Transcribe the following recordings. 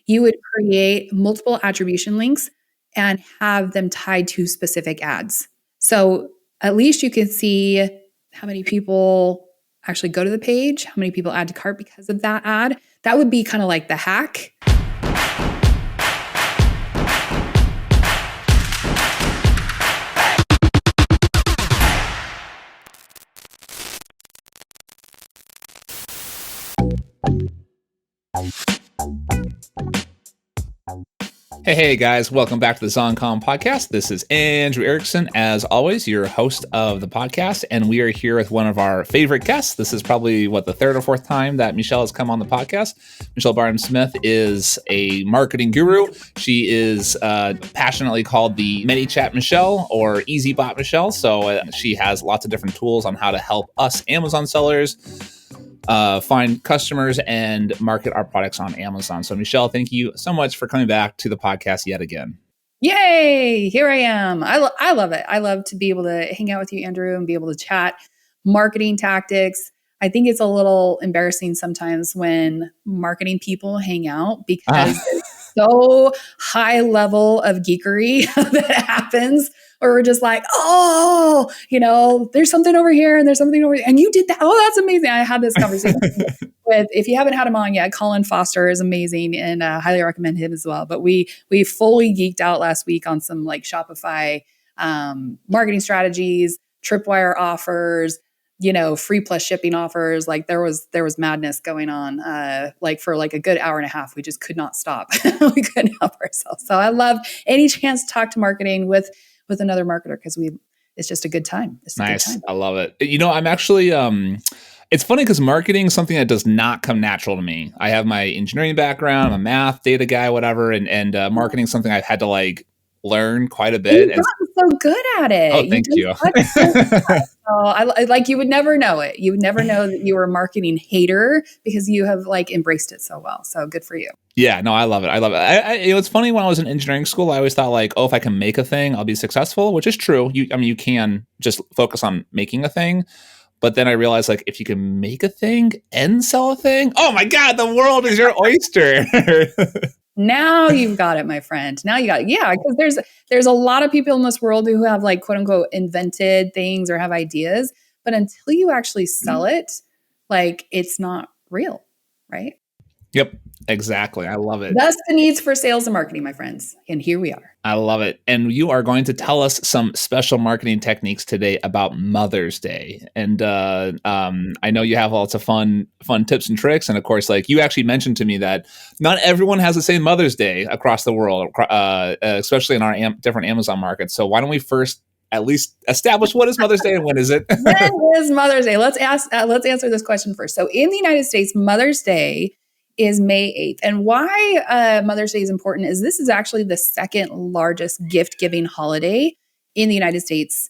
you would create multiple attribution links and have them tied to specific ads. So at least you can see how many people actually go to the page, how many people add to cart because of that ad. That would be kind of like the hack. Hey guys, welcome back to the Dotcom podcast. This is Andrew Erickson, as always, your host of the podcast, and we are here with one of our favorite guests. This is probably, the third or fourth time that Michelle has come on the podcast. Michelle Barton-Smith is a marketing guru. She is passionately called the ManyChat Michelle or EasyBot Michelle, so she has lots of different tools on how to help us Amazon sellers find customers and market our products on Amazon. So Michelle, thank you so much for coming back to the podcast yet again. Yay! Here I am. I love it. I love to be able to hang out with you, Andrew, and be able to chat marketing tactics. I think it's a little embarrassing sometimes when marketing people hang out because it's so high level of geekery that happens. Or we're just like, oh, there's something over here and there's something over here. And you did that. Oh, that's amazing. I had this conversation with, if you haven't had him on yet, Colin Foster is amazing and highly recommend him as well. But we fully geeked out last week on some like Shopify marketing strategies, tripwire offers, free plus shipping offers. Like there was madness going on, for like a good hour and a half. We just could not stop. We couldn't help ourselves. So I love any chance to talk to marketing with another marketer because it's just a good time. Nice. Good time. I love it. I'm actually, it's funny because marketing is something that does not come natural to me. I have my engineering background, I'm a math data guy, whatever. And marketing is something I've had to learn quite a bit. You've gotten so good at it. Oh, thank you. You would never know it. You would never know that you were a marketing hater because you have embraced it so well. So good for you. Yeah, no, I love it. It's funny when I was in engineering school, I always thought if I can make a thing, I'll be successful, which is true. You can just focus on making a thing. But then I realized if you can make a thing and sell a thing, oh my God, the world is your oyster. Now you've got it, my friend. Now you got it. Yeah, because there's a lot of people in this world who have quote unquote invented things or have ideas, but until you actually sell it, it's not real, right? Yep, exactly. I love it. That's the needs for sales and marketing, my friends. And here we are. I love it. And you are going to tell us some special marketing techniques today about Mother's Day. And I know you have lots of fun tips and tricks. And of course, you actually mentioned to me that not everyone has the same Mother's Day across the world, especially in our different Amazon markets. So why don't we first at least establish what is Mother's Day and when is it? When is Mother's Day? Let's answer this question first. So in the United States, Mother's Day is May 8th. And why Mother's Day is important is this is actually the second largest gift-giving holiday in the United States,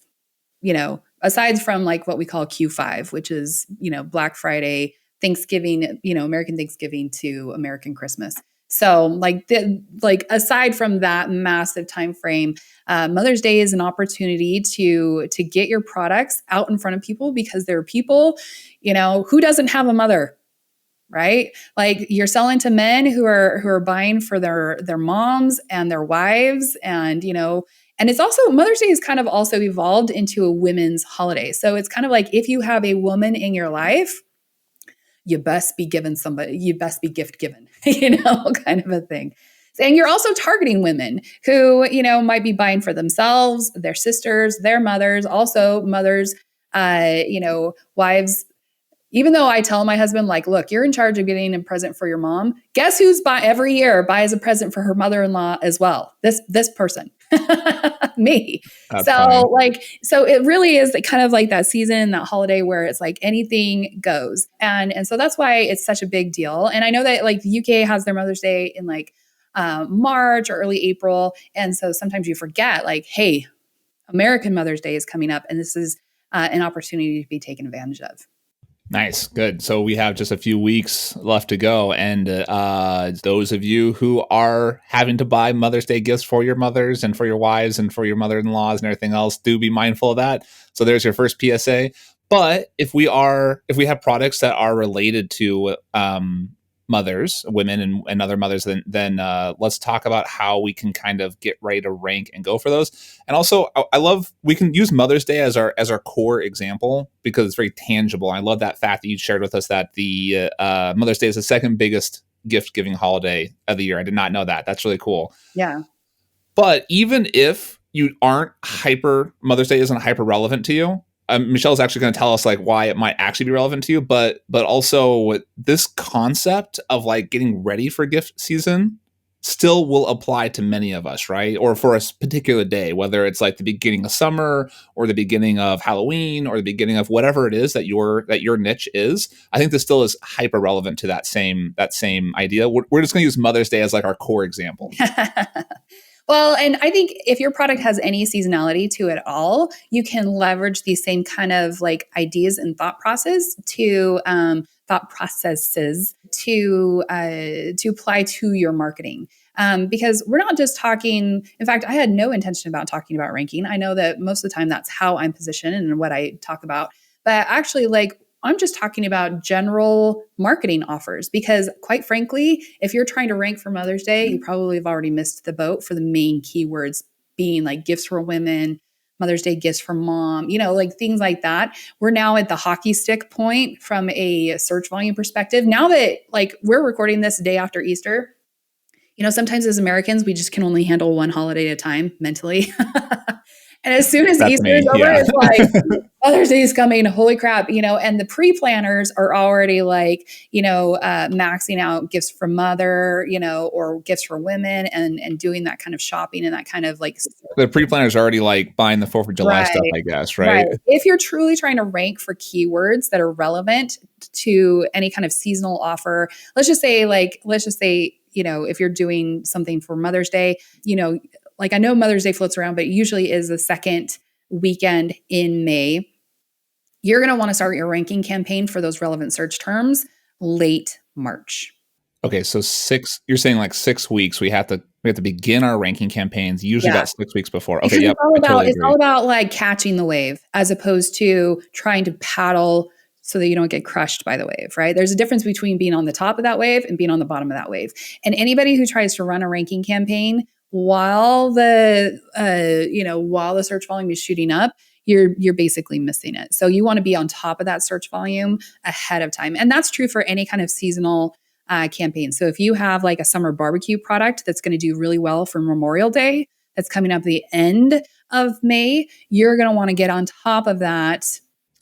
aside from what we call Q5, which is, Black Friday, Thanksgiving, American Thanksgiving to American Christmas. So aside from that massive time frame, Mother's Day is an opportunity to get your products out in front of people because there are people, who doesn't have a mother? Right? You're selling to men who are buying for their moms and their wives. And, and it's also Mother's Day is kind of also evolved into a women's holiday. So it's kind of if you have a woman in your life, you best be given you best be gift given, kind of a thing. And you're also targeting women who, might be buying for themselves, their sisters, their mothers, also mothers, wives. Even though I tell my husband, look, you're in charge of getting a present for your mom. Guess who's every year buys a present for her mother-in-law as well? This person, me. That's so funny. So it really is kind of that season, that holiday where it's anything goes. And so that's why it's such a big deal. And I know that the UK has their Mother's Day in March or early April. And so sometimes you forget hey, American Mother's Day is coming up. And this is an opportunity to be taken advantage of. Nice. Good. So we have just a few weeks left to go. And those of you who are having to buy Mother's Day gifts for your mothers and for your wives and for your mother-in-laws and everything else, do be mindful of that. So there's your first PSA. But if we have products that are related to mothers, women and other mothers, then let's talk about how we can kind of get ready to rank and go for those. And also, I love, we can use Mother's Day as our core example because it's very tangible. I love that fact that you shared with us that the Mother's Day is the second biggest gift giving holiday of the year. I did not know that. That's really cool. Yeah. But even if you aren't Mother's Day isn't hyper relevant to you, Michelle's actually going to tell us like why it might actually be relevant to you, but also this concept of like getting ready for gift season still will apply to many of us, right? Or for a particular day, whether it's like the beginning of summer or the beginning of Halloween or the beginning of whatever it is that your niche is. I think this still is hyper relevant to that same idea. We're just going to use Mother's Day as like our core example. Well, and I think if your product has any seasonality to it all, you can leverage these same kind of like ideas and thought processes to apply to your marketing. Because we're not just talking, in fact, I had no intention about talking about ranking. I know that most of the time that's how I'm positioned and what I talk about, but actually like I'm just talking about general marketing offers because quite frankly, if you're trying to rank for Mother's Day, you probably have already missed the boat for the main keywords being like gifts for women, Mother's Day gifts for mom, like things like that. We're now at the hockey stick point from a search volume perspective. Now that like we're recording this the day after Easter, sometimes as Americans, we just can only handle one holiday at a time mentally. And as soon as Easter is over, It's like, Mother's Day is coming, holy crap, and the pre-planners are already like, maxing out gifts for mother, or gifts for women and doing that kind of shopping and that kind of like. The pre-planners are already like buying the 4th of July stuff, I guess, right? If you're truly trying to rank for keywords that are relevant to any kind of seasonal offer, let's just say, if you're doing something for Mother's Day, like I know Mother's Day floats around, but it usually is the second weekend in May. You're going to want to start your ranking campaign for those relevant search terms late March. Okay, so you're saying like 6 weeks. We have to begin our ranking campaigns usually about 6 weeks before. Okay, yep. It's all about like catching the wave as opposed to trying to paddle so that you don't get crushed by the wave, right? There's a difference between being on the top of that wave and being on the bottom of that wave. And anybody who tries to run a ranking campaign while the search volume is shooting up, you're basically missing it. So you want to be on top of that search volume ahead of time. And that's true for any kind of seasonal campaign. So if you have like a summer barbecue product that's going to do really well for Memorial Day, that's coming up the end of May, you're going to want to get on top of that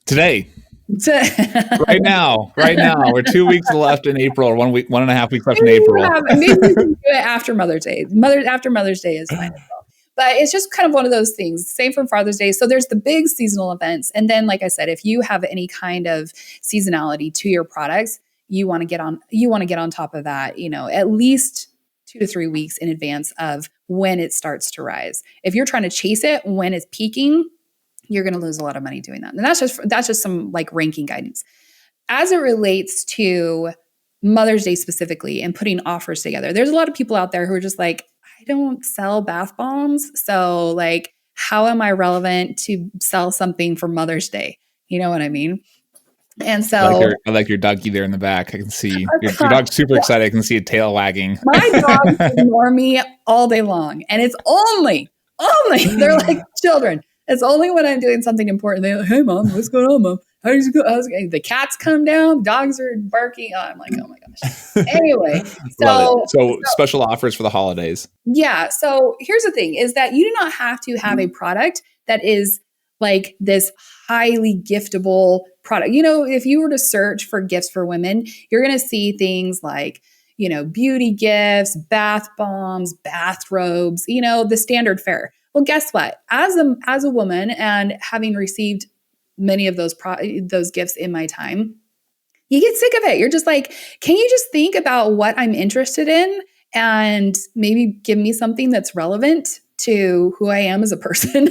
today. Right now, we're 2 weeks left in April, or 1 week, 1.5 weeks left in April. Maybe we can do it after Mother's Day. After Mother's Day is fine as well. But it's just kind of one of those things. Same for Father's Day. So there's the big seasonal events. And then, like I said, if you have any kind of seasonality to your products, you want to get on top of that, at least 2 to 3 weeks in advance of when it starts to rise. If you're trying to chase it when it's peaking, you're going to lose a lot of money doing that. And that's just some like ranking guidance. As it relates to Mother's Day specifically and putting offers together, there's a lot of people out there who are just like, I don't sell bath bombs. So like, how am I relevant to sell something for Mother's Day? You know what I mean? And so I like your doggy there in the back. I can see your dog's super excited. I can see a tail wagging. My dogs ignore me all day long. And it's only, they're like children. It's only when I'm doing something important. They're like, hey, Mom, what's going on, Mom? How's it going? The cats come down. Dogs are barking. Oh, I'm like, oh, my gosh. Anyway. So special offers for the holidays. Yeah. So here's the thing is that you do not have to have a product that is like this highly giftable product. If you were to search for gifts for women, you're going to see things like, beauty gifts, bath bombs, bathrobes, the standard fare. Well, guess what? As a woman and having received many of those gifts in my time, you get sick of it. You're just like, can you just think about what I'm interested in and maybe give me something that's relevant to who I am as a person,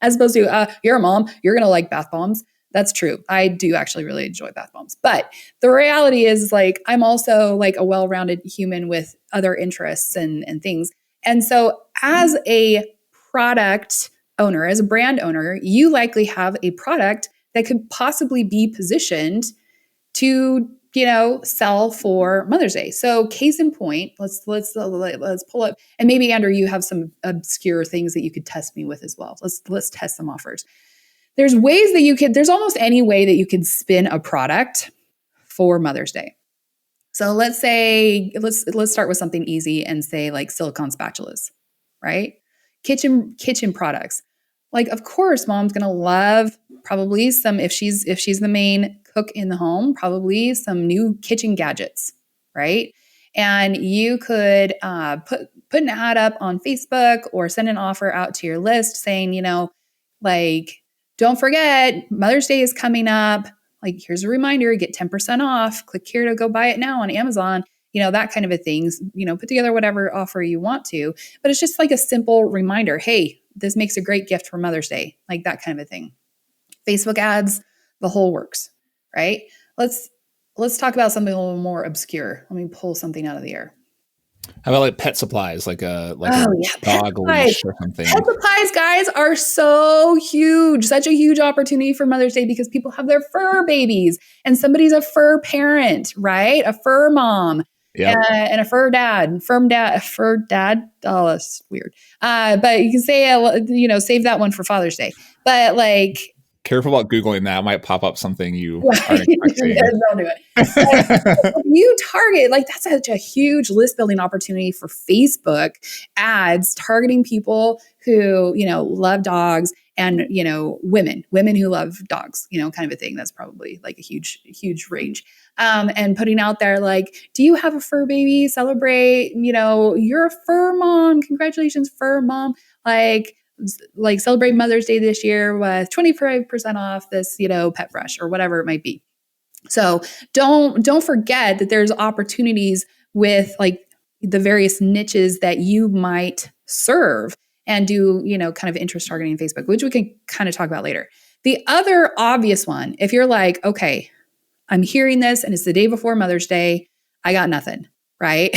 as opposed to, you're a mom, you're going to like bath bombs. That's true. I do actually really enjoy bath bombs. But the reality is like, I'm also like a well-rounded human with other interests and things. And so as a product owner, as a brand owner, you likely have a product that could possibly be positioned to sell for Mother's Day. So case in point, let's pull up, and maybe Andrew, you have some obscure things that you could test me with as well. Let's test some offers. There's ways that there's almost any way that you could spin a product for Mother's Day. So let's start with something easy and say like silicone spatulas, right? Kitchen products. Like, of course, mom's going to love probably some, if she's the main cook in the home, probably some new kitchen gadgets, right? And you could put an ad up on Facebook or send an offer out to your list saying, like, don't forget, Mother's Day is coming up. Like, here's a reminder, get 10% off. Click here to go buy it now on Amazon. That kind of a thing. Put together whatever offer you want to. But it's just like a simple reminder. Hey, this makes a great gift for Mother's Day. Like that kind of a thing. Facebook ads, the whole works, right? Let's talk about something a little more obscure. Let me pull something out of the air. How about like pet supplies, like a dog leash or something? Pet supplies, guys, are so huge. Such a huge opportunity for Mother's Day because people have their fur babies and somebody's a fur parent, right? A fur mom. Yep. And a fur dad. Oh, that's weird. But you can say, save that one for Father's Day. But like, careful about Googling that. It might pop up something you aren't expecting. Don't do it. You target, like, that's such a huge list building opportunity for Facebook ads, targeting people who, love dogs and, women who love dogs, kind of a thing. That's probably like a huge range. And putting out there, like, do you have a fur baby? Celebrate, you're a fur mom. Congratulations, fur mom. Like celebrate Mother's Day this year with 25% off this, pet brush or whatever it might be. So don't forget that there's opportunities with like the various niches that you might serve and do, kind of interest targeting in Facebook, which we can kind of talk about later. The other obvious one, if you're like, okay, I'm hearing this and it's the day before Mother's Day, I got nothing, right?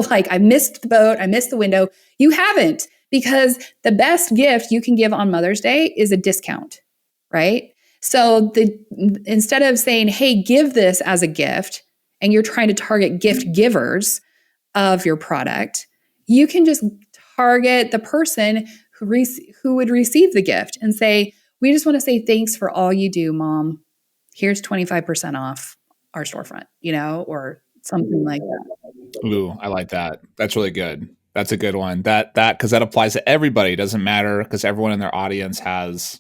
Like I missed the boat, I missed the window. You haven't. Because the best gift you can give on Mother's Day is a discount, right? So instead of saying, hey, give this as a gift, and you're trying to target gift givers of your product, you can just target the person who would receive the gift and say, we just want to say thanks for all you do, Mom. Here's 25% off our storefront, or something like that. Ooh, I like that. That's really good. That's a good one. Because that applies to everybody. It doesn't matter because everyone in their audience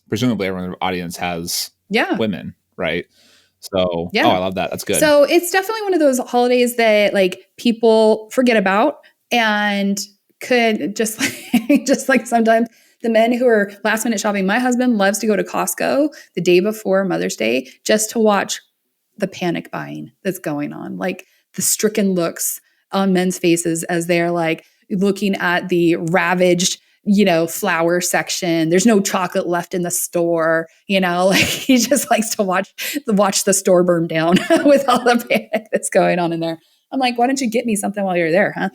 presumably everyone in their audience has women, right? So, I love that. That's good. So it's definitely one of those holidays that like people forget about and could just like sometimes the men who are last minute shopping. My husband loves to go to Costco the day before Mother's Day just to watch the panic buying that's going on, like the stricken looks on men's faces as they're like, looking at the ravaged, flower section. There's no chocolate left in the store, like he just likes to watch the store burn down with all the panic that's going on in there. I'm like, why don't you get me something while you're there, huh?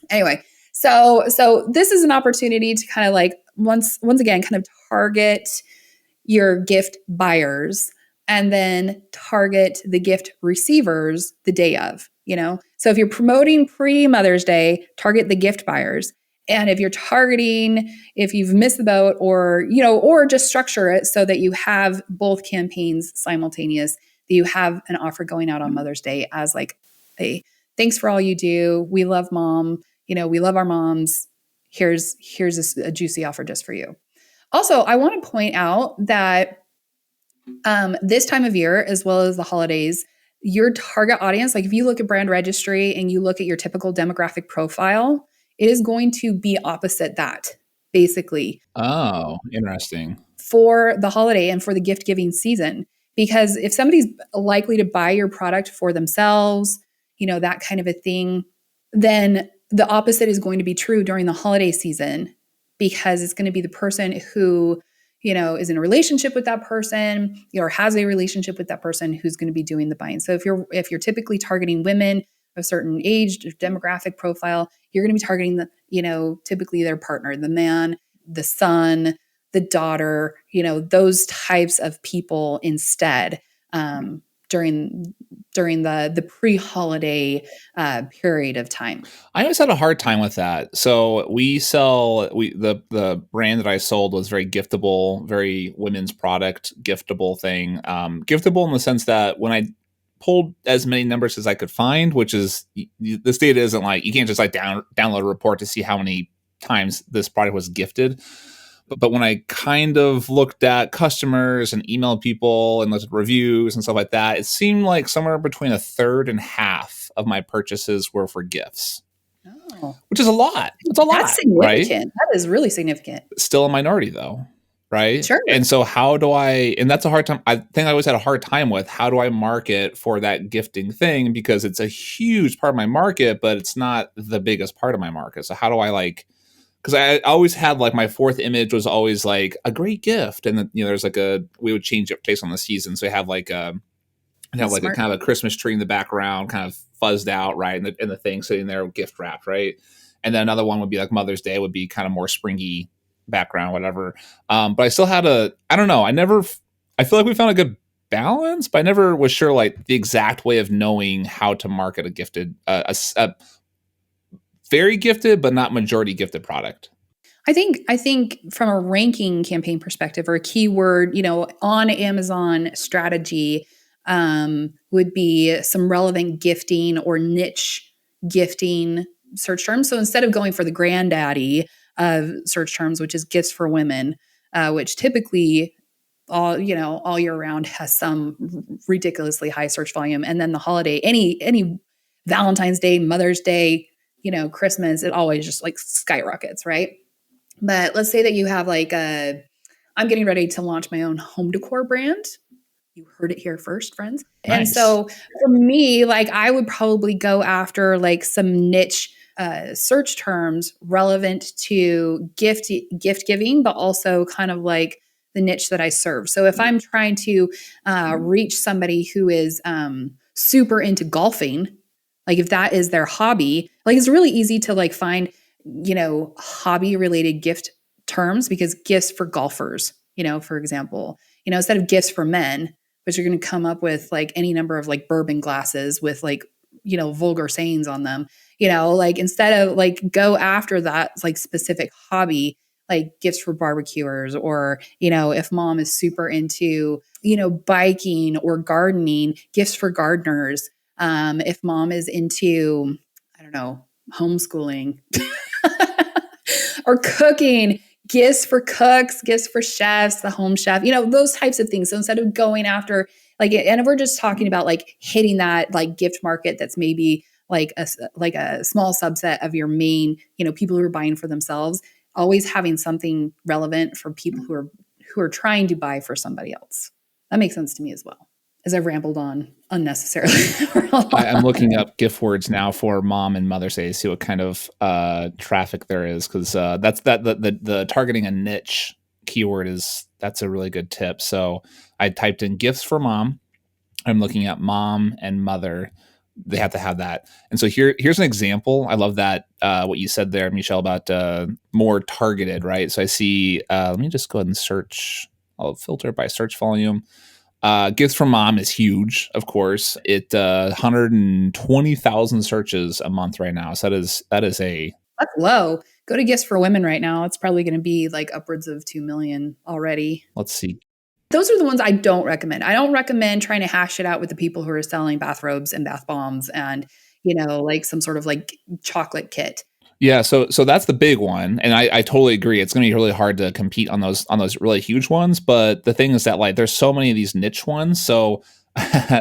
Anyway, so this is an opportunity to kind of like once again kind of target your gift buyers and then target the gift receivers the day of. So if you're promoting pre-Mother's Day, target the gift buyers. And if you're targeting, if you've missed the boat or just structure it so that you have both campaigns simultaneous, that you have an offer going out on Mother's Day as like a thanks for all you do. We love Mom. We love our moms. Here's a juicy offer just for you. Also, I want to point out that this time of year, as well as the holidays, your target audience, like if you look at brand registry and you look at your typical demographic profile, it is going to be opposite that, basically. Oh, interesting. For the holiday and for the gift giving season. Because if somebody's likely to buy your product for themselves, that kind of a thing, then the opposite is going to be true during the holiday season because it's going to be the person who is in a relationship with that person or has a relationship with that person who's going to be doing the buying. So if you're typically targeting women of a certain age, demographic profile, you're going to be targeting typically their partner, the man, the son, the daughter, those types of people instead, during the pre-holiday period of time? I always had a hard time with that. So the brand that I sold was very giftable, very women's product, giftable thing. Giftable in the sense that when I pulled as many numbers as I could find, which is this data isn't like you can't just like download a report to see how many times this product was gifted. But when I kind of looked at customers and emailed people and looked at reviews and stuff like that, it seemed like somewhere between a third and half of my purchases were for gifts. Oh, which is a lot. It's a lot, that's significant. right? That is really significant. Still a minority though, right? Sure. And so how do I, and that's a hard time. I think I always had a hard time with how do I market for that gifting thing because it's a huge part of my market, but it's not the biggest part of my market. So how do I like, because I always had like my fourth image was always like a great gift. And then, there's like we would change it based on the season. So you have like a kind of a Christmas tree in the background, kind of fuzzed out, right? And the thing sitting there gift wrapped, right? And then another one would be like Mother's Day would be kind of more springy background, whatever. But I still had I don't know. I feel like we found a good balance, but I never was sure like the exact way of knowing how to market a gifted, a very gifted, but not majority gifted product. I think from a ranking campaign perspective or a keyword, on Amazon strategy, would be some relevant gifting or niche gifting search terms. So instead of going for the granddaddy of search terms, which is gifts for women, which typically all year round has some ridiculously high search volume, and then the holiday, any Valentine's Day, Mother's Day, Christmas, it always just like skyrockets, right? But let's say that you have like I'm getting ready to launch my own home decor brand. You heard it here first, friends. Nice. And so for me, like I would probably go after like some niche search terms relevant to gift giving, but also kind of like the niche that I serve. So if I'm trying to reach somebody who is super into golfing, like if that is their hobby, like it's really easy to like find, hobby related gift terms because gifts for golfers, for example, instead of gifts for men, but you're going to come up with like any number of like bourbon glasses with like, vulgar sayings on them, like instead of like go after that like specific hobby, like gifts for barbecuers or, if mom is super into, biking or gardening, gifts for gardeners. If mom is into, I don't know, homeschooling or cooking, gifts for cooks, gifts for chefs, the home chef, those types of things. So instead of going after like, and if we're just talking about like hitting that like gift market, that's maybe like a small subset of your main, people who are buying for themselves, always having something relevant for people who are trying to buy for somebody else. That makes sense to me as well, as I rambled on unnecessarily. I'm looking up gift words now for Mom and Mother's Day to see what kind of traffic there is, because that's the targeting a niche keyword that's a really good tip. So I typed in gifts for mom. I'm looking at mom and mother. They have to have that. And so here's an example. I love that what you said there, Michelle, about more targeted, right? So I see. Let me just go ahead and search. I'll filter by search volume. Gifts from mom is huge, of course. It 120,000 searches a month right now. So that's low. Go to gifts for women right now. It's probably going to be like upwards of 2 million already. Let's see. Those are the ones I don't recommend. I don't recommend trying to hash it out with the people who are selling bathrobes and bath bombs and, like some sort of like chocolate kit. Yeah, so that's the big one, and I totally agree. It's going to be really hard to compete on those really huge ones. But the thing is that like there's so many of these niche ones. So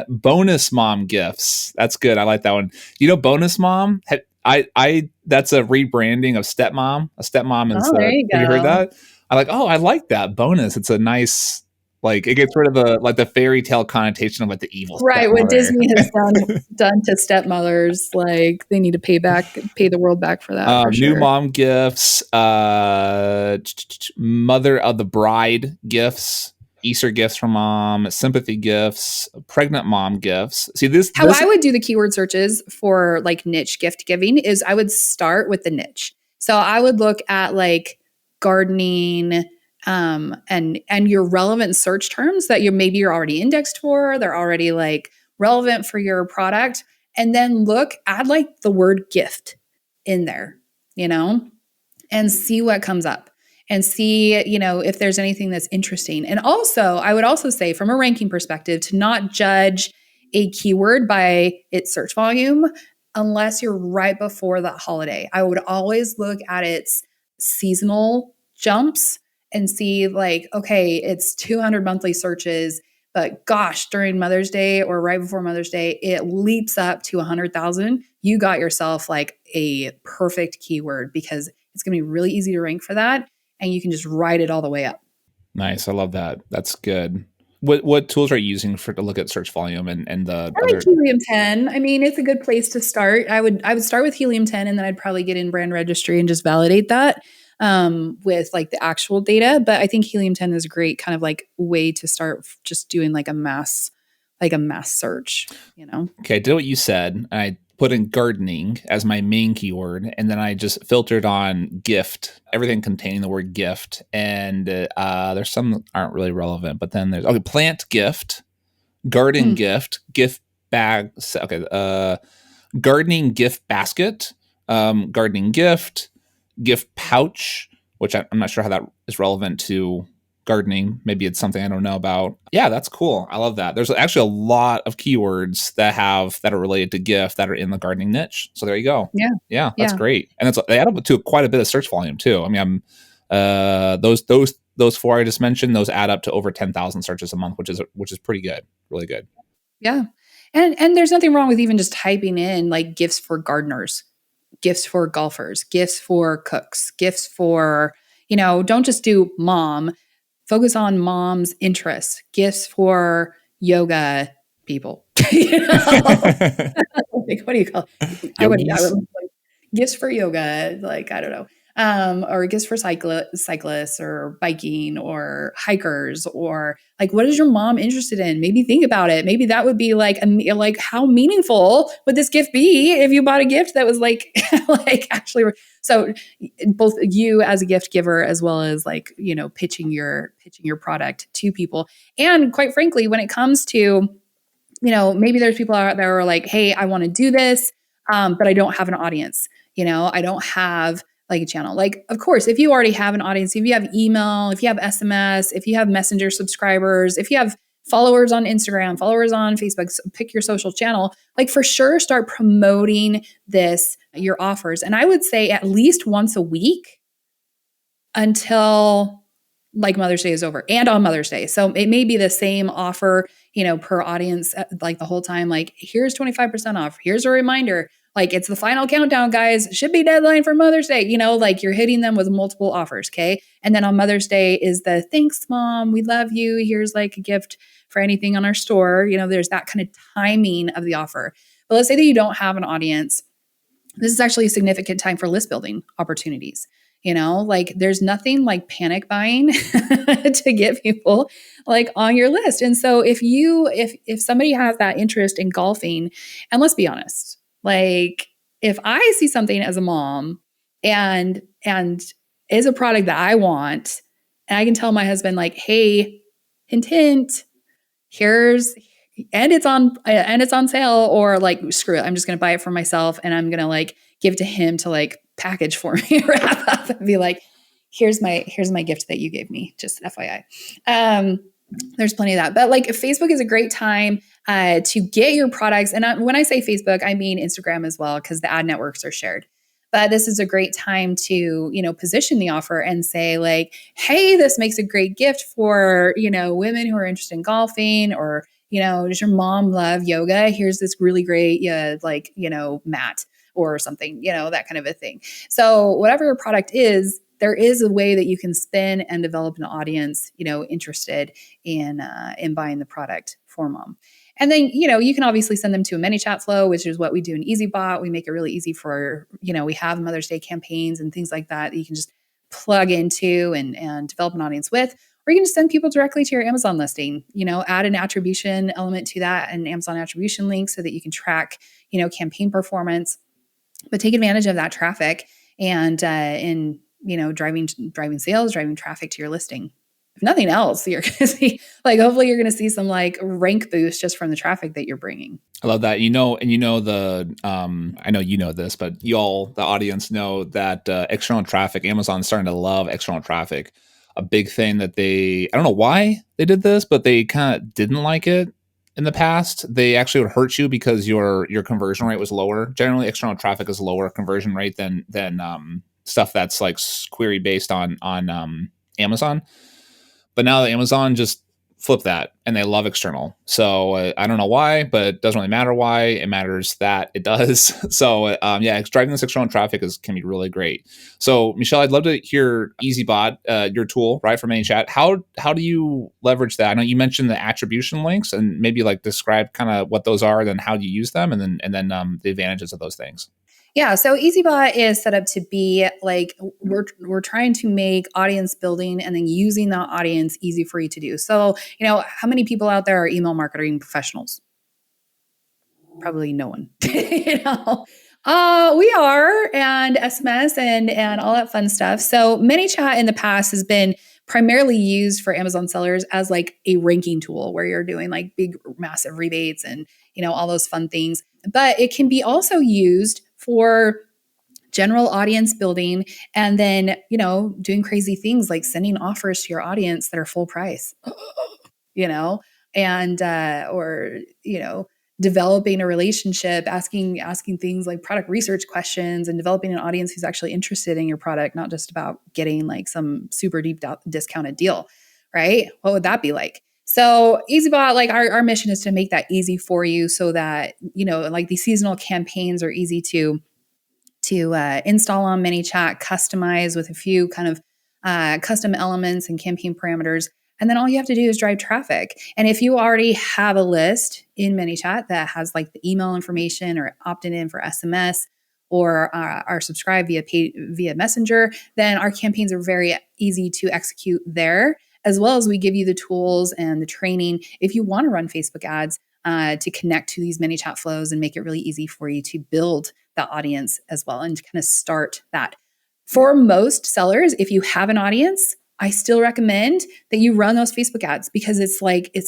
bonus mom gifts, that's good. I like that one. Bonus mom. I that's a rebranding of stepmom. A stepmom is. There you go. Have you heard that? I like that bonus. It's a nice. Like it gets rid of the fairy tale connotation of like the evil. Right. What Disney has done to stepmothers, like they need to pay the world back for that. For New sure. mom gifts, mother of the bride gifts, Easter gifts from mom, sympathy gifts, pregnant mom gifts. See How I would do the keyword searches for like niche gift giving is I would start with the niche. So I would look at like gardening, and your relevant search terms that you're already indexed for. They're already like relevant for your product. And then add like the word gift in there, and see what comes up and see, if there's anything that's interesting. And also, I would also say from a ranking perspective to not judge a keyword by its search volume unless you're right before that holiday. I would always look at its seasonal jumps and see like, okay, it's 200 monthly searches, but gosh, during Mother's Day or right before Mother's Day, it leaps up to 100,000. You got yourself like a perfect keyword because it's going to be really easy to rank for that. And you can just write it all the way up. Nice. I love that. That's good. What tools are you using to look at search volume and the I like Helium 10. I mean, it's a good place to start. I would start with Helium 10, and then I'd probably get in brand registry and just validate that with like the actual data. But I think Helium 10 is a great kind of like way to start just doing like a mass search, Okay, I did what you said. I put in gardening as my main keyword, and then I just filtered on gift, everything containing the word gift. And there's some that aren't really relevant, but then there's plant gift, garden gift, gift bag. Okay, gardening gift basket, gardening gift, gift pouch, which I'm not sure how that is relevant to gardening. Maybe it's something I don't know about. Yeah, that's cool. I love that. There's actually a lot of keywords that are related to gift that are in the gardening niche. So there you go. Yeah, that's great. And they add up to quite a bit of search volume too. I mean, those four I just mentioned, those add up to over 10,000 searches a month, which is pretty good, really good. Yeah. And there's nothing wrong with even just typing in like gifts for gardeners, gifts for golfers, gifts for cooks, gifts for, don't just do mom, focus on mom's interests, gifts for yoga people. Like, what do you call it? I would like, gifts for yoga, like, I don't know. Or gifts for cyclists or biking or hikers, or like, what is your mom interested in? Maybe think about it. Maybe that would be like, like how meaningful would this gift be if you bought a gift that was like, like actually, so both you as a gift giver, as well as like, pitching your product to people. And quite frankly, when it comes to, maybe there's people out there who are like, hey, I want to do this, but I don't have an audience. I don't have like a channel. Like, of course, if you already have an audience, if you have email, if you have SMS, if you have messenger subscribers, if you have followers on Instagram, followers on Facebook, pick your social channel, like for sure, start promoting your offers. And I would say at least once a week until like Mother's Day is over, and on Mother's Day. So it may be the same offer, per audience, like the whole time, like here's 25% off. Here's a reminder. Like it's the final countdown, guys. Should be deadline for Mother's Day. Like you're hitting them with multiple offers. Okay. And then on Mother's Day is the thanks, mom. We love you. Here's like a gift for anything on our store. There's that kind of timing of the offer. But let's say that you don't have an audience. This is actually a significant time for list building opportunities. Like there's nothing like panic buying to get people like on your list. And so if somebody has that interest in golfing, and let's be honest, like if I see something as a mom and is a product that I want, and I can tell my husband like, hey, hint, hint, and it's on sale, or like, screw it, I'm just going to buy it for myself and I'm going to like give it to him to like package for me, wrap up, and be like, here's my gift that you gave me, just FYI. There's plenty of that. But like Facebook is a great time to get your products. And when I say Facebook, I mean Instagram as well, because the ad networks are shared. But this is a great time to, position the offer and say like, hey, this makes a great gift for, women who are interested in golfing, or, does your mom love yoga? Here's this really great, mat or something, that kind of a thing. So whatever your product is, there is a way that you can spin and develop an audience, interested in buying the product for mom. And then, you can obviously send them to a ManyChat flow, which is what we do in EasyBot. We make it really easy for, we have Mother's Day campaigns and things like that you can just plug into and develop an audience with. Or you can just send people directly to your Amazon listing, add an attribution element to that, an Amazon attribution link, so that you can track, campaign performance, but take advantage of that traffic and driving sales, driving traffic to your listing. if nothing else, you're going to see like, hopefully you're going to see some like rank boost just from the traffic that you're bringing. I love that. I know you know this, but the audience know that external traffic, Amazon's starting to love external traffic. A big thing that I don't know why they did this, but they kind of didn't like it in the past. They actually would hurt you because your conversion rate was lower. Generally, external traffic is lower conversion rate than stuff that's like query based on Amazon. But now that Amazon just flip that and they love external. So I don't know why, but it doesn't really matter why. It matters that it does. So driving this external traffic can be really great. So Michelle, I'd love to hear EasyBot, your tool, right, from ManyChat. How do you leverage that? I know you mentioned the attribution links, and maybe like describe kind of what those are, then how do you use them, and then the advantages of those things. Yeah, so EasyBot is set up to be like, we're trying to make audience building and then using that audience easy for you to do. So, how many people out there are email marketing professionals? Probably no one. We are, and SMS and all that fun stuff. So ManyChat in the past has been primarily used for Amazon sellers as like a ranking tool where you're doing like big, massive rebates and, all those fun things. But it can be also used for general audience building and then, doing crazy things like sending offers to your audience that are full price, developing a relationship, asking things like product research questions and developing an audience who's actually interested in your product, not just about getting like some super deep discounted deal, right? What would that be like? So EasyBot, like our mission is to make that easy for you so that, like these seasonal campaigns are easy to install on ManyChat, customize with a few kind of custom elements and campaign parameters. And then all you have to do is drive traffic. And if you already have a list in ManyChat that has like the email information or opted in for SMS or are subscribed via Messenger, then our campaigns are very easy to execute there, as well as we give you the tools and the training if you want to run Facebook ads to connect to these ManyChat flows and make it really easy for you to build the audience as well and to kind of start that. For most sellers, if you have an audience, I still recommend that you run those Facebook ads because it's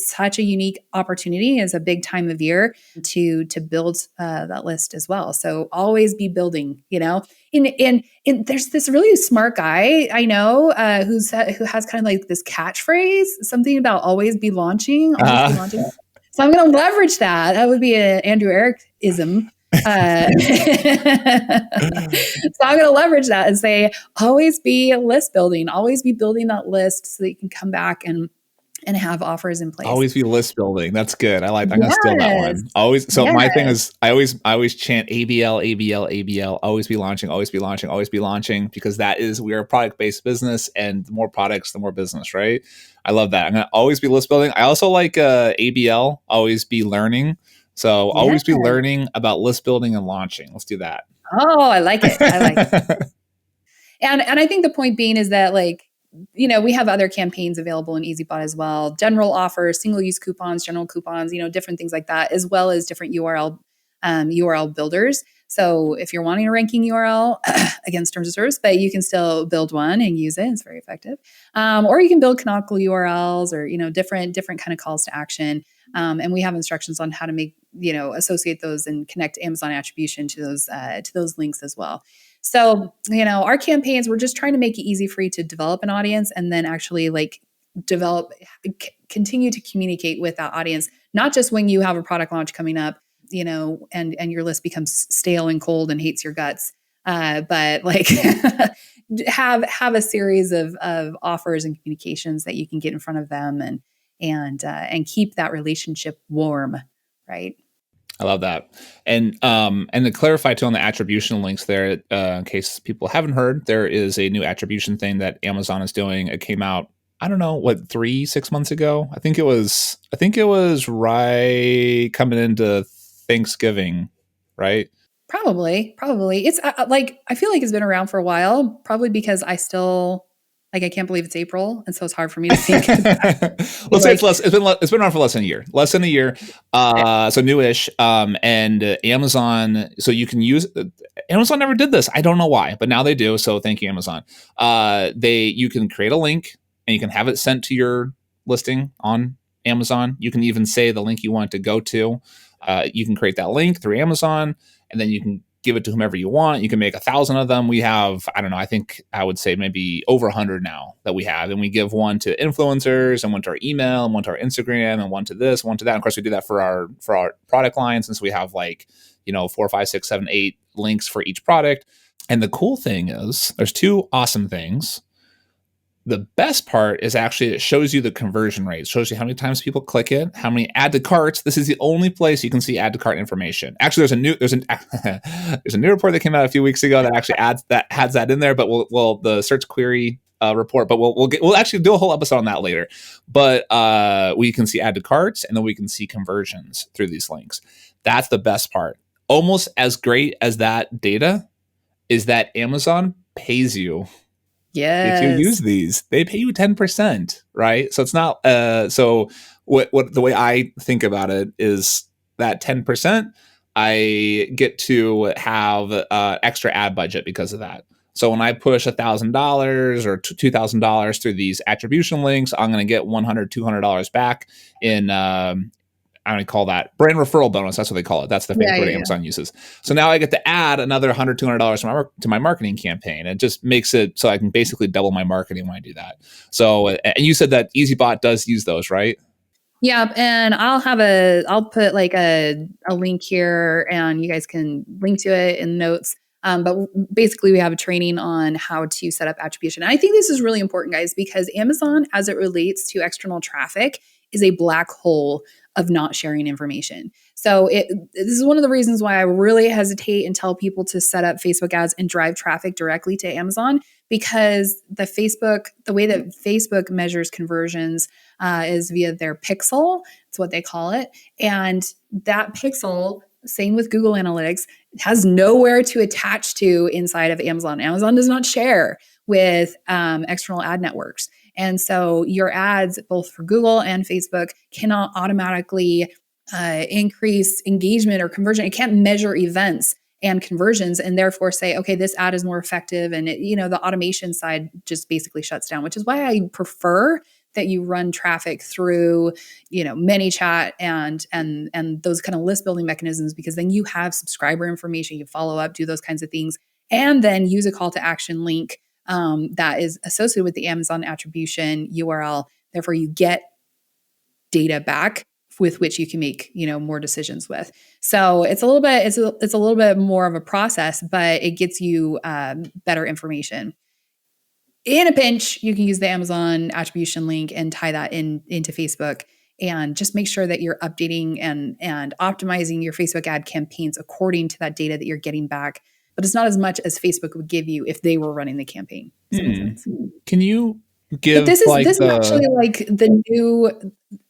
such a unique opportunity. It's a big time of year to build that list as well. So always be building, And there's this really smart guy I know who has kind of like this catchphrase, something about always be launching, always be launching. So I'm going to leverage that. That would be an Andrew Eric-ism. So I'm going to leverage that and say, always be list building, always be building that list so that you can come back and have offers in place. Always be list building. That's good. I'm going to steal that one. Always. So my thing is I always chant ABL, ABL, ABL, always be launching, always be launching, always be launching, because we're a product-based business, and the more products, the more business, right? I love that. I'm going to always be list building. I also like ABL, always be learning. So always be learning about list building and launching. Let's do that. Oh, I like it. And I think the point being is that we have other campaigns available in EasyBot as well. General offers, single use coupons, general coupons, different things like that, as well as different URL builders. So if you're wanting a ranking URL against terms of service, but you can still build one and use it. It's very effective. Or you can build canonical URLs or, different kind of calls to action. And we have instructions on how to make, associate those and connect Amazon attribution to those links as well. So, our campaigns, we're just trying to make it easy for you to develop an audience and then actually continue to communicate with that audience, not just when you have a product launch coming up, and your list becomes stale and cold and hates your guts. But have a series of offers and communications that you can get in front of them and keep that relationship warm, right? I love that. And to clarify too on the attribution links there, in case people haven't heard, there is a new attribution thing that Amazon is doing. It came out, I don't know, 6 months ago. I think it was right coming into Thanksgiving, right? Probably. It's I feel like it's been around for a while, probably because I still I can't believe it's April, and so it's hard for me to think. Let's say it's been around for less than a year. So newish. And Amazon, so you can use Amazon never did this. I don't know why, but now they do. So thank you, Amazon. You can create a link and you can have it sent to your listing on Amazon. You can even say the link you want it to go to. You can create that link through Amazon, and then you can give it to whomever you want. You can make 1,000 of them. We have, I don't know, I think I would say maybe over 100 now that we have. And we give one to influencers and one to our email and one to our Instagram and one to this, one to that. And of course, we do that for our product line, since we have like, 4, 5, 6, 7, 8 links for each product. And the cool thing is there's two awesome things. The best part is actually it shows you the conversion rate. It shows you how many times people click it, how many add to carts. This is the only place you can see add to cart information. Actually, there's a new report that came out a few weeks ago that actually has that in there. But we'll the search query report. But we'll actually do a whole episode on that later. But we can see add to carts, and then we can see conversions through these links. That's the best part. Almost as great as that data is that Amazon pays you. Yes. If you use these, they pay you 10%, right? So it's not, so what the way I think about it is that 10%, I get to have extra ad budget because of that. So when I push $1,000 or $2,000 through these attribution links, I'm going to get $100, $200 back in, I'm going to call that brand referral bonus. That's what they call it. That's the fancy word Amazon uses. So now I get to add another $100, $200 to my marketing campaign. It just makes it so I can basically double my marketing when I do that. So, and you said that EasyBot does use those, right? Yeah, and I'll put like a link here, and you guys can link to it in notes. But basically, we have a training on how to set up attribution. And I think this is really important, guys, because Amazon, as it relates to external traffic, is a black hole of not sharing information. So this is one of the reasons why I really hesitate and tell people to set up Facebook ads and drive traffic directly to Amazon, because the way that Facebook measures conversions is via their pixel. It's what they call it. And that pixel, same with Google Analytics, has nowhere to attach to inside of Amazon. Amazon does not share with external ad networks. And so your ads, both for Google and Facebook, cannot automatically increase engagement or conversion. It can't measure events and conversions and therefore say, okay, this ad is more effective. And the automation side just basically shuts down, which is why I prefer that you run traffic through, ManyChat and those kind of list building mechanisms, because then you have subscriber information, you follow up, do those kinds of things, and then use a call to action link that is associated with the Amazon attribution URL. Therefore, you get data back with which you can make more decisions with. So it's a little bit more of a process, but it gets you better information. In a pinch, you can use the Amazon attribution link and tie that into Facebook, and just make sure that you're updating and optimizing your Facebook ad campaigns according to that data that you're getting back. But it's not as much as Facebook would give you if they were running the campaign. Can you give? But this is actually like the new,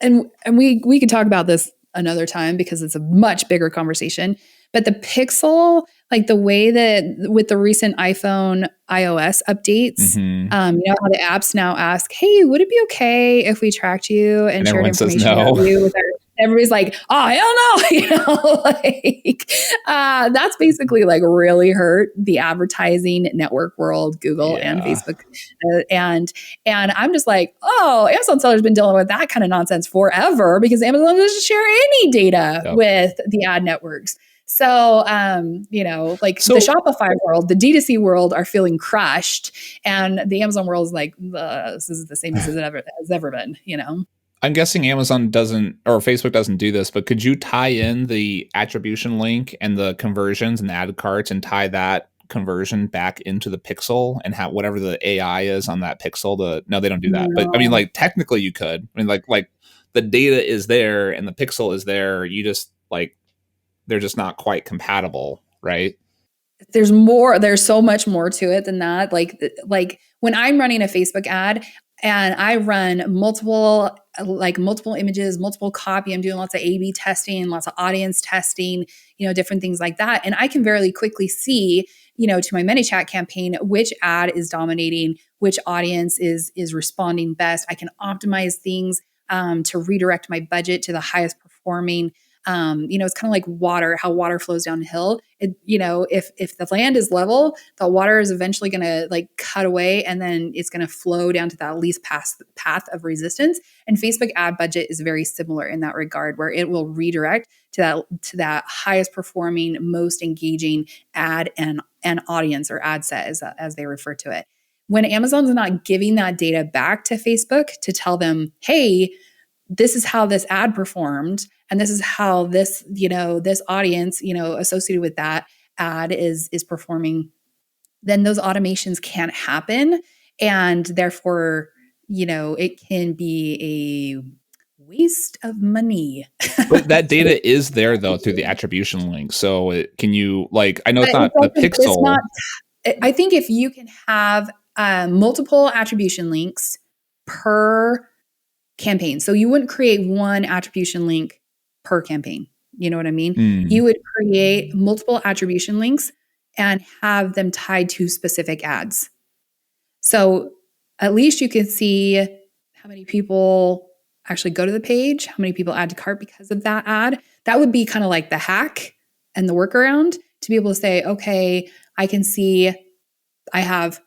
and we could talk about this another time because it's a much bigger conversation. But the pixel, like the way that with the recent iPhone iOS updates, how the apps now ask, hey, would it be okay if we tracked you and shared information about you with everybody's like, oh, hell no. That's basically like really hurt the advertising network world, Google and Facebook. And I'm just like, Amazon sellers been dealing with that kind of nonsense forever, because Amazon doesn't share any data with the ad networks. So, the Shopify world, the D2C world are feeling crushed, and the Amazon world is like, this is the same as it has ever been, I'm guessing Amazon doesn't, or Facebook doesn't do this, but could you tie in the attribution link and the conversions and ad carts and tie that conversion back into the pixel and have whatever the AI is on that pixel? No, they don't do that. No. But I mean, like technically you could. I mean, like the data is there and the pixel is there. You just they're just not quite compatible, right? There's so much more to it than that. Like when I'm running a Facebook ad and I run multiple images, multiple copy, I'm doing lots of A/B testing, lots of audience testing, different things like that. And I can very quickly see, to my ManyChat campaign, which ad is dominating, which audience is responding best. I can optimize things to redirect my budget to the highest performing It's kind of like water, how water flows downhill. If the land is level, the water is eventually going to like cut away, and then it's going to flow down to that least path of resistance. And Facebook ad budget is very similar in that regard, where it will redirect to that highest performing, most engaging ad and audience, or ad set as they refer to it. When Amazon's not giving that data back to Facebook to tell them, hey, this is how this ad performed, and this is how this audience associated with that ad is performing, then those automations can't happen, and therefore it can be a waste of money. But that data is there though through the attribution link. So can you, like, I know it's not also, the pixel. I think if you can have multiple attribution links per campaign, so you wouldn't create one attribution link per campaign. You know what I mean? You would create multiple attribution links and have them tied to specific ads. So at least you can see how many people actually go to the page, how many people add to cart because of that ad. That would be kind of like the hack and the workaround to be able to say, okay, I can see I have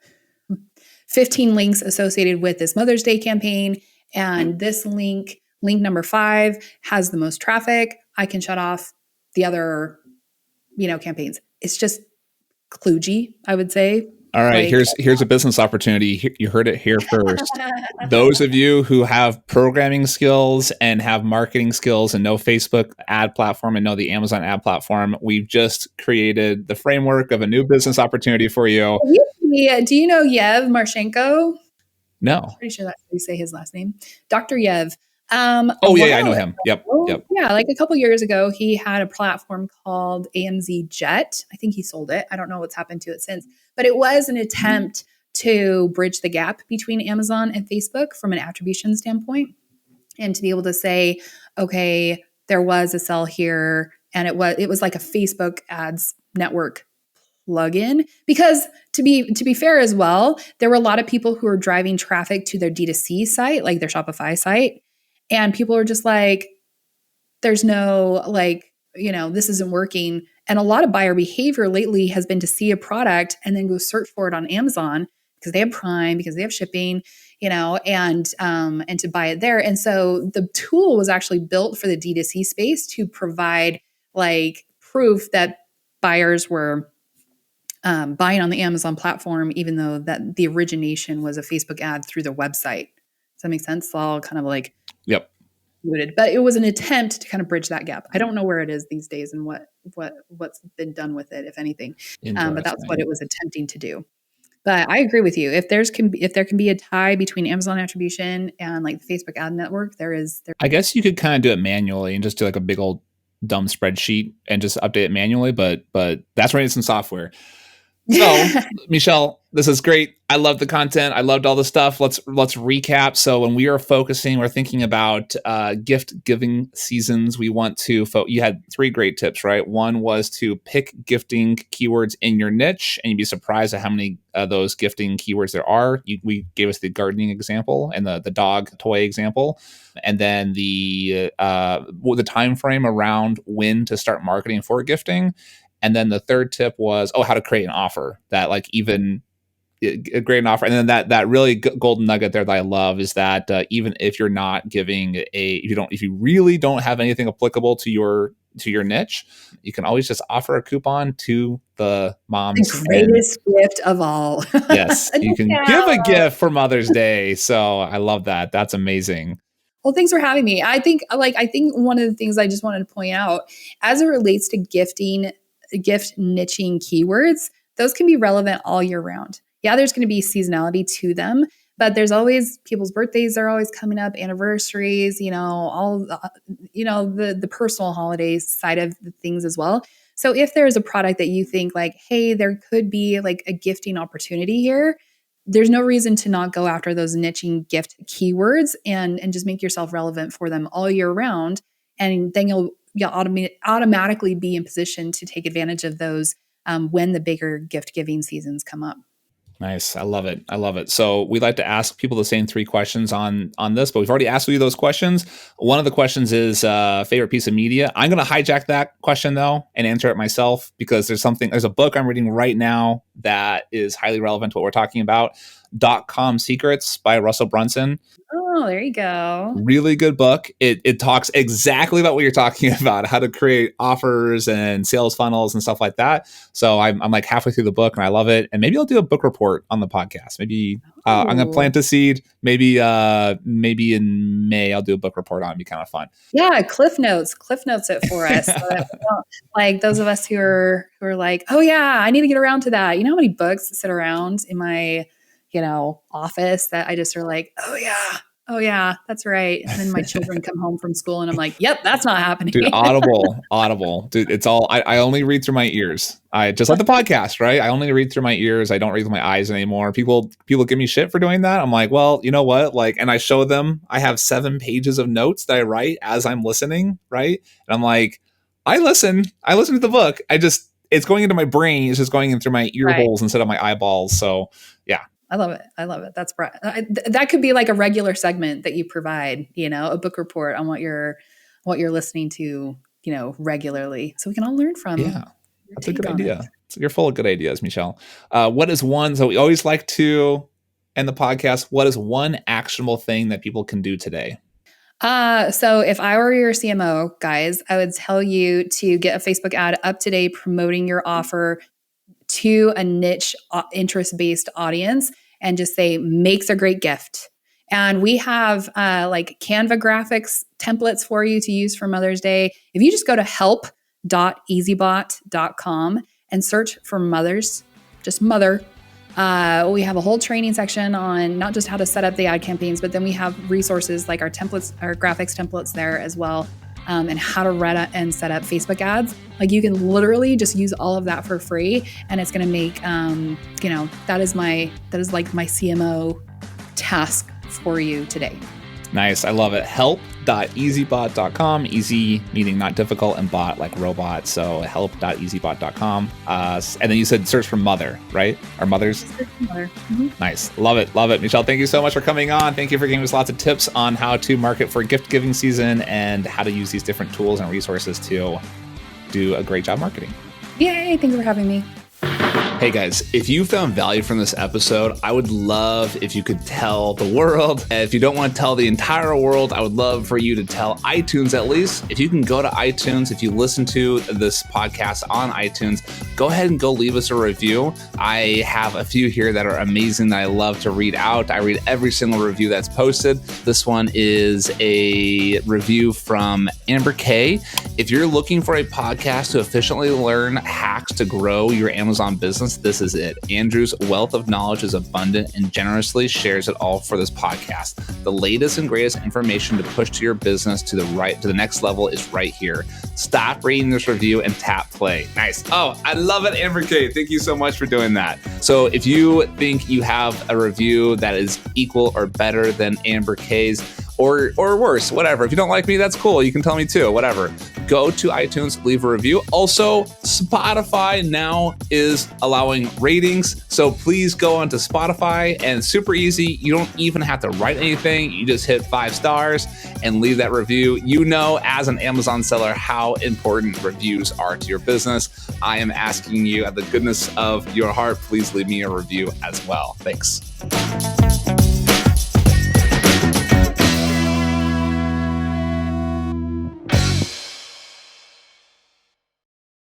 15 links associated with this Mother's Day campaign, and this link number 5 has the most traffic. I can shut off the other, campaigns. It's just kludgy, I would say. All right, here's a business opportunity. You heard it here first. Those of you who have programming skills and have marketing skills and know Facebook ad platform and know the Amazon ad platform, we've just created the framework of a new business opportunity for you. Yeah, do you know Yev Marshenko? No. I'm pretty sure that's how you say his last name. Dr. Yev. I know him. Yep. Yeah, like a couple years ago, he had a platform called AMZ Jet. I think he sold it. I don't know what's happened to it since, but it was an attempt to bridge the gap between Amazon and Facebook from an attribution standpoint, and to be able to say, okay, there was a sell here, and it was like a Facebook ads network plugin. Because to be fair as well, there were a lot of people who were driving traffic to their D2C site, like their Shopify site. And people are just like, there's no, this isn't working. And a lot of buyer behavior lately has been to see a product and then go search for it on Amazon because they have Prime, because they have shipping, and to buy it there. And so the tool was actually built for the D2C space to provide like proof that buyers were buying on the Amazon platform, even though that the origination was a Facebook ad through their website. Does that make sense? It's all kind of like, yep. But it was an attempt to kind of bridge that gap. I don't know where it is these days and what's been done with it, if anything. But that's what it was attempting to do. But I agree with you. If there can be a tie between Amazon attribution and like the Facebook ad network, there. I guess you could kind of do it manually and just do like a big old dumb spreadsheet and just update it manually. But that's running some software. So, Michelle, this is great. I love the content. I loved all the stuff. Let's recap. So when we are focusing, we're thinking about gift giving seasons. We want to you had 3 great tips, right? One was to pick gifting keywords in your niche, and you'd be surprised at how many of those gifting keywords there are. We gave us the gardening example and the dog toy example, and then the time frame around when to start marketing for gifting. And then the third tip was, how to create an offer that create an offer. And then that really golden nugget there that I love is that even if you're not giving if you really don't have anything applicable to your niche, you can always just offer a coupon to the moms. The greatest gift of all. Yes, you can give a gift for Mother's Day. So I love that. That's amazing. Well, thanks for having me. I think one of the things I just wanted to point out as it relates to gift niching keywords, those can be relevant all year round. Yeah, there's going to be seasonality to them, but there's always people's birthdays are always coming up, anniversaries, all the personal holidays side of the things as well. So if there's a product that you think like, hey, there could be like a gifting opportunity here, there's no reason to not go after those niching gift keywords and just make yourself relevant for them all year round. And then you'll automatically be in position to take advantage of those when the bigger gift giving seasons come up. Nice. I love it. I love it. So we like to ask people the same 3 questions on this, but we've already asked you those questions. One of the questions is favorite piece of media. I'm going to hijack that question though and answer it myself because there's a book I'm reading right now that is highly relevant to what we're talking about. Dotcom Secrets by Russell Brunson. Oh, there you go. Really good book. It talks exactly about what you're talking about, how to create offers and sales funnels and stuff like that. So I'm like halfway through the book and I love it. And maybe I'll do a book report on the podcast. Maybe I'm going to plant a seed. Maybe in May I'll do a book report on it. It'd be kind of fun. Yeah, Cliff Notes it for us. Like those of us who are like, oh yeah, I need to get around to that. You know how many books sit around in my, office that I just are like, oh yeah, that's right. And then my children come home from school and I'm like, yep, that's not happening. Dude, Audible. Dude, it's all, I only read through my ears. I just like the podcast, right? I only read through my ears. I don't read with my eyes anymore. People give me shit for doing that. I'm like, well, you know what? And I show them, I have 7 pages of notes that I write as I'm listening, right? And I'm like, I listen to the book. It's going into my brain. It's just going in through my ear holes instead of my eyeballs. So yeah. I love it. That's that could be like a regular segment that you provide, a book report on what you're listening to, regularly. So we can all learn from. Yeah, that's a good idea. You're full of good ideas, Michelle. What is one, so we always like to end the podcast. What is one actionable thing that people can do today? So if I were your CMO, guys, I would tell you to get a Facebook ad up to date, promoting your offer to a niche interest-based audience and just say, makes a great gift. And we have like Canva graphics templates for you to use for Mother's Day. If you just go to help.easybot.com and search for mothers, just mother, we have a whole training section on not just how to set up the ad campaigns, but then we have resources like our templates, our graphics templates there as well. And how to run and set up Facebook ads. Like you can literally just use all of that for free, and it's going to make, that is like my CMO task for you today. Nice. I love it. Help.easybot.com. Easy meaning not difficult, and bot like robot. So help.easybot.com. And then you said search for mother, right? Or mothers? Mother. Mm-hmm. Nice. Love it. Love it. Michelle, thank you so much for coming on. Thank you for giving us lots of tips on how to market for gift giving season and how to use these different tools and resources to do a great job marketing. Yay. Thanks for having me. Hey guys, if you found value from this episode, I would love if you could tell the world. If you don't want to tell the entire world, I would love for you to tell iTunes at least. If you can go to iTunes, if you listen to this podcast on iTunes, go ahead and go leave us a review. I have a few here that are amazing that I love to read out. I read every single review that's posted. This one is a review from Amber K. If you're looking for a podcast to efficiently learn hacks to grow your Amazon business, this is it. Andrew's wealth of knowledge is abundant and generously shares it all for this podcast. The latest and greatest information to push to your business to the next level is right here. Stop reading this review and tap play. Nice. Oh, I love it, Amber K. Thank you so much for doing that. So if you think you have a review that is equal or better than Amber K's, or worse, whatever. If you don't like me, that's cool. You can tell me too, whatever. Go to iTunes, leave a review. Also, Spotify now is allowing ratings. So please go onto Spotify, and it's super easy. You don't even have to write anything. You just hit 5 stars and leave that review. You know, as an Amazon seller, how important reviews are to your business. I am asking you, at the goodness of your heart, please leave me a review as well. Thanks.